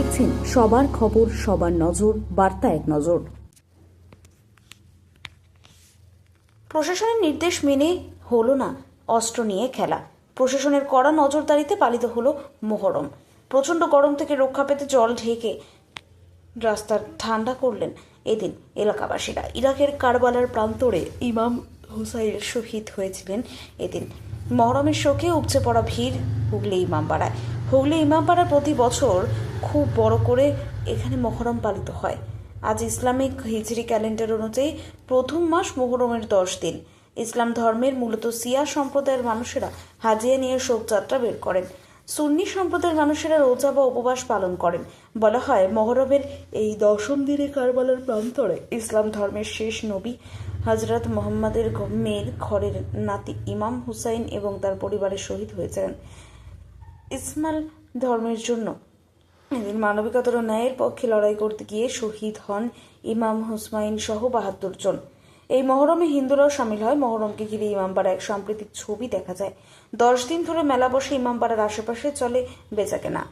দেখছেন সবার খবর, সবার নজর, বার্তা এক নজর। প্রশাসনের নির্দেশ মেনে হলো না অস্ত্র নিয়ে খেলা। প্রশাসনের কড়া নজরদারিতে পালিত হলো মোহরম। প্রচণ্ড গরম থেকে রক্ষা পেতে জল ঢেকে রাস্তা ঠান্ডা করলেন এদিন এলাকাবাসীরা। ইরাকের কারবালার প্রান্তরে ইমাম হুসাইন শহীদ হয়েছিলেন এদিন। মহরমের শোকে উপচে পড়া ভিড় হুগলি ইমামবাড়ায়। হুগলি ইমামবাড়ায় প্রতি বছর খুব বড় করে এখানে মহরম পালিত হয়। আজ ইসলামিক হিজরি ক্যালেন্ডার অনুযায়ী প্রথম মাস মোহরমের 10 দিন। ইসলাম ধর্মের মূলত শিয়া সম্প্রদায়ের মানুষেরা হাজিয়া নিয়ে শোকযাত্রা বের করেন। সুন্নি সম্প্রদায়ের মানুষেরা রোজা বা উপবাস পালন করেন। বলা হয় মহরমের এই 10ম দিনে কারবালার প্রান্তরে ইসলাম ধর্মের শেষ নবী হযরত মুহাম্মদের মেয়ের ঘরের নাতি ইমাম হুসাইন এবং তার পরিবারের শহীদ হয়েছিলেন। ইসলাম ধর্মের জন্য এদিন মানবিকতার ও ন্যায়ের পক্ষে লড়াই করতে গিয়ে শহীদ হন ইমাম হুসাইন সহ 72 জন। এই মহরমে হিন্দুরাও সামিল হয়। মহরমকে ঘিরে ইমামবাড়া এক সাম্প্রতিক ছবি দেখা যায়। 10 দিন ধরে মেলা বসে ইমামবাড়ার আশেপাশে চলে বেচাকেনা।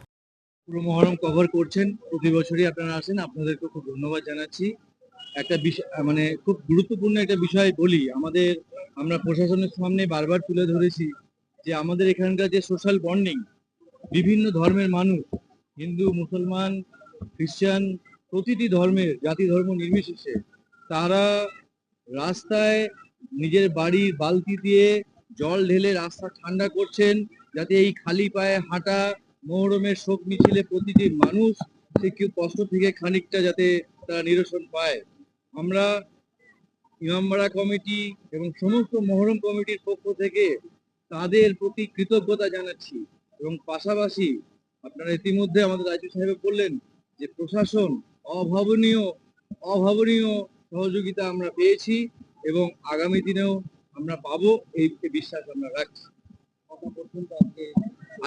পুরো মহরম কভার করছেন, প্রতি বছরই আপনারা আসেন, আপনাদেরকে খুব ধন্যবাদ জানাচ্ছি। একটা বিষয় মানে খুব গুরুত্বপূর্ণ একটা বিষয় বলি, আমরা প্রশাসনের সামনে বারবার তুলে ধরেছি যে আমাদের এখানকার যে সোশ্যাল বন্ডিং, বিভিন্ন ধর্মের মানুষ, হিন্দু, মুসলমান, খ্রিস্টান, প্রতিটি ধর্মের জাতি ধর্ম নির্বিশেষে তারা রাস্তায় নিজের বাড়ির বালতি দিয়ে জল ঢেলে রাস্তা ঠান্ডা করছেন, যাতে এই খালি পায়ে হাঁটা মহরমের শোক মিছিলে প্রতিটি মানুষ সে কেউ কষ্ট থেকে খানিকটা যাতে তারা নিরসন পায়। আমরা ইমামবাড়া কমিটি এবং সমস্ত মহরম কমিটির পক্ষ থেকে তাদের প্রতি কৃতজ্ঞতা জানাচ্ছি। এবং পাশাপাশি আপনারা ইতিমধ্যে আমাদের রাজ্য সাহেব বললেন যে প্রশাসন অভাবনীয় অভাবনীয় সহযোগিতা আমরা পেয়েছি এবং আগামী দিনেও আমরা পাবো, এই বিশ্বাস আমরা রাখছি।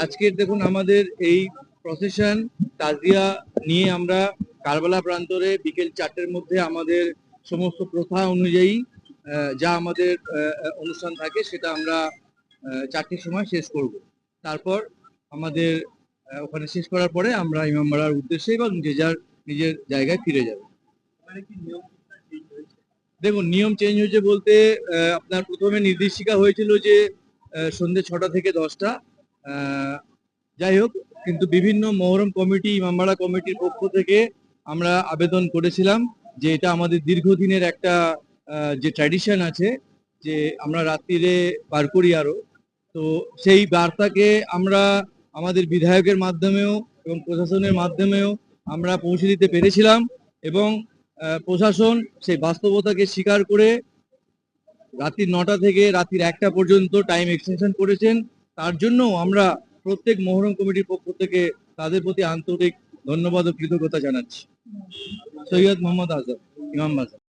আজকের দেখুন আমাদের এই প্রসেশন তাজিয়া নিয়ে আমরা কারবালা প্রান্তরে বিকেল 4টের মধ্যে আমাদের সমস্ত প্রথা অনুযায়ী যা আমাদের অনুষ্ঠান থাকে সেটা আমরা 4টের সময় শেষ করব। তারপর আমাদের ওখানে শেষ করার পরে আমরা ইমামবাড়ার উদ্দেশ্যে এবং যে যার নিজের জায়গায় ফিরে যাব। দেখুন নিয়ম চেঞ্জ হয়েছে বলতে আপনার প্রথমে নির্দেশিকা হয়েছিল যে সন্ধ্যে 6টা থেকে 10টা, যাই হোক, কিন্তু বিভিন্ন মহরম কমিটি, ইমামবাড়া কমিটির পক্ষ থেকে আমরা আবেদন করেছিলাম যে এটা আমাদের দীর্ঘদিনের একটা যে ট্র্যাডিশন আছে যে আমরা রাত্রিরে বার করি আরো, তো সেই বার্তাকে আমরা আমাদের বিধায়কের মাধ্যমেও এবং প্রশাসনের মাধ্যমেও আমরা পৌঁছে দিতে পেরেছিলাম এবং প্রশাসন সেই বাস্তবতাকে স্বীকার করে রাত্রি 9টা থেকে রাত্রি 1টা পর্যন্ত টাইম এক্সটেনশন করেছেন। তার জন্য আমরা প্রত্যেক মহরম কমিটির পক্ষ থেকে তাদের প্রতি আন্তরিক ধন্যবাদ ও কৃতজ্ঞতা জানাচ্ছি। সৈয়দ মোহাম্মদ আজম, ইমাম বাজার।